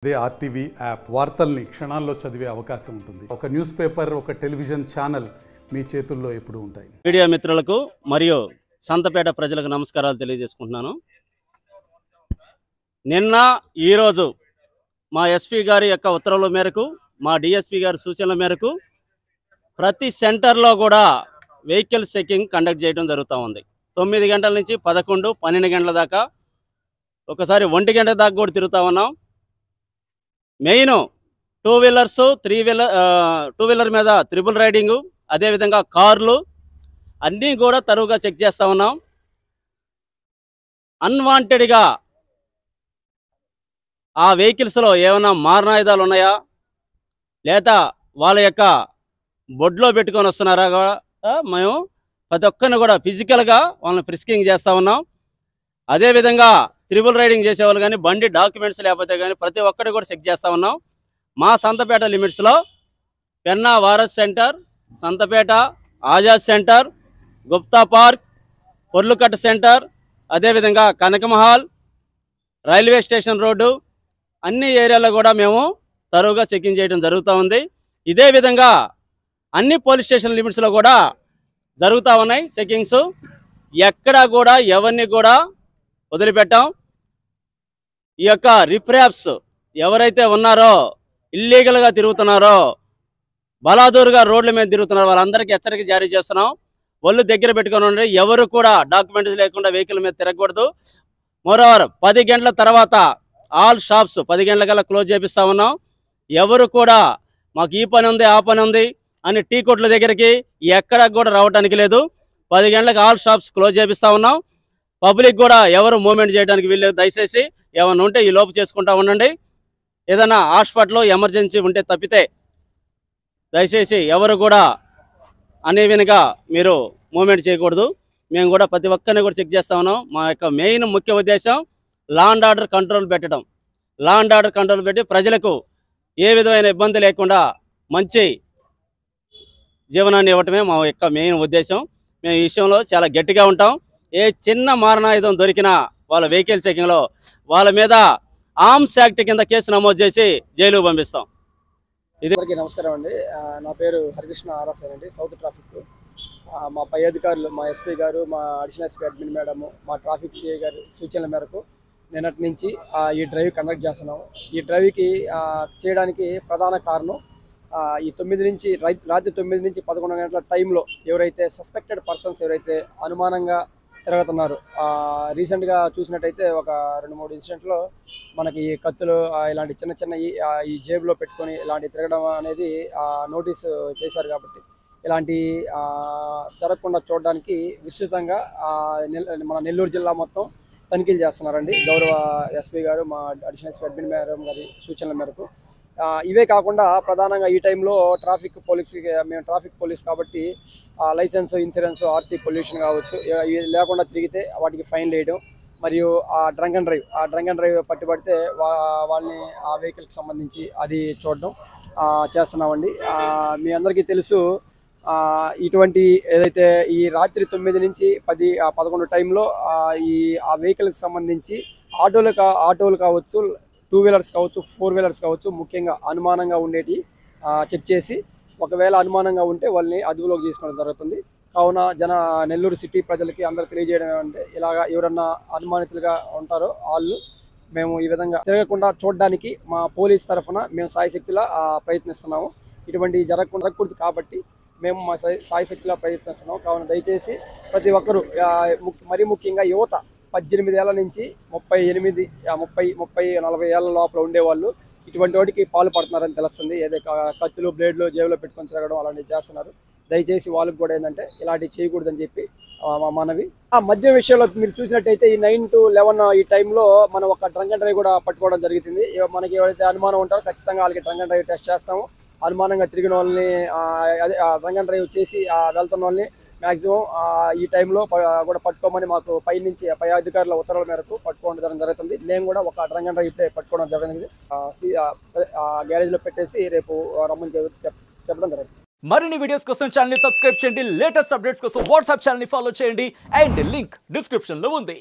అదే RTV app వార్తల్ని క్షణాల్లో చదివే అవకాశం ఉంటుంది. ఒక న్యూస్ పేపర్, ఒక టెలివిజన్ ఛానల్ మీ చేతుల్లో ఎప్పుడూ ఉంటాయి. మీడియా మిత్రులకు మరియు సంతపేట ప్రజలకు నమస్కారాలు తెలియజేసుకుంటున్నాను. నిన్న ఈరోజు మా ఎస్పీ గారి యొక్క ఉత్తర్వుల మేరకు, మా డిఎస్పీ గారి సూచనల మేరకు ప్రతి సెంటర్లో కూడా వెహికల్ చెకింగ్ కండక్ట్ చేయడం జరుగుతూ ఉంది. 9 గంటల నుంచి 11, 12 గంటల దాకా, ఒకసారి 1 గంట దాకా కూడా తిరుగుతూ ఉన్నాం. మెయిన్ 2 వీలర్స్, 2 వీలర్ మీద త్రిబుల్ రైడింగు, అదేవిధంగా కార్లు అన్నీ కూడా తరువుగా చెక్ చేస్తూ ఉన్నాం. అన్వాంటెడ్గా ఆ వెహికల్స్లో ఏమైనా మారణాయుధాలు ఉన్నాయా, లేదా వాళ్ళ యొక్క బొడ్లో పెట్టుకొని వస్తున్నారా కూడా మేము ప్రతి ఒక్కరిని కూడా ఫిజికల్గా వాళ్ళని ఫ్రిస్కింగ్ చేస్తూ ఉన్నాం. అదేవిధంగా త్రిబుల్ రైడింగ్ చేసేవాళ్ళు కానీ, బండి డాక్యుమెంట్స్ లేకపోతే కానీ ప్రతి ఒక్కటి కూడా చెక్ చేస్తూ ఉన్నాం. మా సంతపేట లిమిట్స్లో పెన్నా వారస్ centre, Santhapeta Azad centre, Gupta park, Porlukatta centre, అదేవిధంగా కనకమహాల్, రైల్వే స్టేషన్ రోడ్డు, అన్ని ఏరియాలో కూడా మేము తరువుగా చెకింగ్ చేయడం జరుగుతూ ఉంది. ఇదే విధంగా అన్ని పోలీస్ స్టేషన్ లిమిట్స్లో కూడా జరుగుతూ ఉన్నాయి చెకింగ్స్. ఎక్కడా కూడా ఎవరిని కూడా వదిలిపెట్టాం. ఈ యొక్క రిప్రాప్స్ ఎవరైతే ఉన్నారో, ఇల్లీగల్గా తిరుగుతున్నారో, బలాదూరుగా రోడ్ల మీద తిరుగుతున్నారో వాళ్ళందరికీ హెచ్చరిక జారీ చేస్తున్నాం. ఒళ్ళు దగ్గర పెట్టుకొని ఉండి ఎవరు కూడా డాక్యుమెంట్స్ లేకుండా వెహికల్ మీద తిరగకూడదు. మోరోవర్ 10 గంటల తర్వాత ఆల్ షాప్స్ 10 గంటలకల్లా క్లోజ్ చేపిస్తూ ఉన్నాం. ఎవరు కూడా మాకు ఈ పని ఉంది, ఆ పని ఉంది అని టీ కొట్ల దగ్గరికి ఎక్కడ కూడా రావడానికి లేదు. 10 గంటలకు ఆల్ షాప్స్ క్లోజ్ చేపిస్తూ ఉన్నాం. పబ్లిక్ కూడా ఎవరు మూవ్మెంట్ చేయడానికి వీళ్ళు దయచేసి ఏమైనా ఉంటే ఈ లోపు చేసుకుంటూ ఉండండి. ఏదైనా హాస్పిటల్లో ఎమర్జెన్సీ ఉంటే తప్పితే దయచేసి ఎవరు కూడా అనేవినగా మీరు మూవ్మెంట్ చేయకూడదు. మేము కూడా ప్రతి ఒక్కరిని కూడా చెక్ చేస్తూ ఉన్నాం. మా యొక్క మెయిన్ ముఖ్య ఉద్దేశం లా అండ్ ఆర్డర్ కంట్రోల్ పెట్టడం. లా అండ్ ఆర్డర్ కంట్రోల్ పెట్టి ప్రజలకు ఏ విధమైన ఇబ్బంది లేకుండా మంచి జీవనాన్ని ఇవ్వటమే మా యొక్క మెయిన్ ఉద్దేశం. మేము ఈ విషయంలో చాలా గట్టిగా ఉంటాం. ఏ చిన్న మారణాయుధం దొరికినా వాళ్ళ వెహికల్ చెకింగ్లో వాళ్ళ మీద ఆర్మ్స్ యాక్ట్ కింద కేసు నమోదు చేసి జైలుకు పంపిస్తాం. అందరికీ నమస్కారం అండి. నా పేరు హరికృష్ణ ఆర్ఎస్ఆర్ అండి, సౌత్ ట్రాఫిక్. మా పై అధికారులు, మా ఎస్పీ గారు, మా అడిషనల్ ఎస్పీ అడ్మిన్ మేడము, మా ట్రాఫిక్ సిఐ గారు సూచనల మేరకు నిన్నటి నుంచి ఈ డ్రైవ్ కండక్ట్ చేస్తున్నాము. ఈ డ్రైవ్కి చేయడానికి ప్రధాన కారణం ఈ రాత్రి 9 నుంచి 11 గంటల టైంలో ఎవరైతే సస్పెక్టెడ్ పర్సన్స్ ఎవరైతే అనుమానంగా తిరుగుతున్నారు, రీసెంట్గా చూసినట్టయితే ఒక 2-3 ఇన్సిడెంట్లో మనకి కత్తులు ఇలాంటి చిన్న ఈ జేబులో పెట్టుకొని ఇలాంటి తిరగడం అనేది నోటీసు చేశారు. కాబట్టి ఇలాంటి జరగకుండా చూడడానికి విస్తృతంగా మన నెల్లూరు జిల్లా మొత్తం తనిఖీలు చేస్తున్నారండి గౌరవ ఎస్పీ గారు, మా అడిషనల్ ఎస్పీ అడ్మిన్ మేడం గారి సూచనల మేరకు. ఇవే కాకుండా ప్రధానంగా ఈ టైంలో మేము ట్రాఫిక్ పోలీస్ కాబట్టి లైసెన్స్, ఇన్సూరెన్స్, ఆర్సీ, పొల్యూషన్ కావచ్చు ఇవి లేకుండా తిరిగితే వాటికి ఫైన్ వేయడం, మరియు డ్రంక్ అండ్ డ్రైవ్ పట్టుబడితే వాళ్ళని ఆ వెహికల్కి సంబంధించి అది చూడడం చేస్తున్నామండి. మీ అందరికీ తెలుసు, ఇటువంటి ఏదైతే ఈ రాత్రి 9 నుంచి 10-11 టైంలో ఆ వెహికల్కి సంబంధించి ఆటోలు కావచ్చు, 2 వీలర్స్ కావచ్చు, 4 వీలర్స్ కావచ్చు, ముఖ్యంగా అనుమానంగా ఉండేటి చెక్ చేసి ఒకవేళ అనుమానంగా ఉంటే వాళ్ళని అదుపులోకి తీసుకోవడం జరుగుతుంది. కావున నెల్లూరు సిటీ ప్రజలకి అందరూ తెలియజేయడం అంటే, ఇలాగా ఎవరన్నా అనుమానితులుగా ఉంటారో వాళ్ళు మేము ఈ విధంగా తిరగకుండా చూడడానికి మా పోలీస్ తరఫున మేము సాయశక్తిలా ప్రయత్నిస్తున్నాము. ఇటువంటి జరగకూడదు కాబట్టి మేము మా సాయశక్తిలా ప్రయత్నిస్తున్నాం. కావున దయచేసి ప్రతి ఒక్కరూ, మరీ ముఖ్యంగా యువత 18 ఏళ్ల నుంచి 38-40 ఏళ్ల లోపల ఉండేవాళ్ళు ఇటువంటి వాటికి పాల్పడుతున్నారని తెలుస్తుంది. ఏదైతే కత్తులు, బ్లేడ్లు జేబులో పెట్టుకొని తిరగడం అలాంటివి చేస్తున్నారు. దయచేసి వాళ్ళకి కూడా ఏంటంటే ఇలాంటివి చేయకూడదని చెప్పి మా మనవి. మద్యం విషయంలో మీరు చూసినట్టయితే ఈ 9 to 11 ఈ టైంలో మనం ఒక డ్రంక్ అండ్ డ్రైవ్ కూడా పట్టుకోవడం జరుగుతుంది. మనకి ఎవరైతే అనుమానం ఉంటారో ఖచ్చితంగా వాళ్ళకి డ్రంక్ అండ్ డ్రైవ్ టెస్ట్ చేస్తాము. అనుమానంగా తిరిగిన వాళ్ళని డ్రంక్ అండ్ డ్రైవ్ చేసి వెళ్తున్న వాళ్ళని మ్యాక్సిమం ఈ టైంలో కూడా పట్టుకోమని మాకు పై అధికారుల ఉత్తర్వుల మేరకు పట్టుకోవడం జరుగుతుంది. నేను కూడా ఒక డ్రంక్ అండ్ డ్రైవ్ పట్టుకోవడం జరిగింది. గ్యారేజ్లో పెట్టేసి రేపు రమ్మని చెప్పడం జరుగుతుంది. మరిన్ని వీడియోస్ కోసం ఛానల్ ని సబ్స్క్రైబ్ చేయండి. లేటెస్ట్ అప్డేట్స్ కోసం వాట్సాప్ ఛానల్ ని ఫాలో చేయండి. అండ్ లింక్ డిస్క్రిప్షన్ లో ఉంది.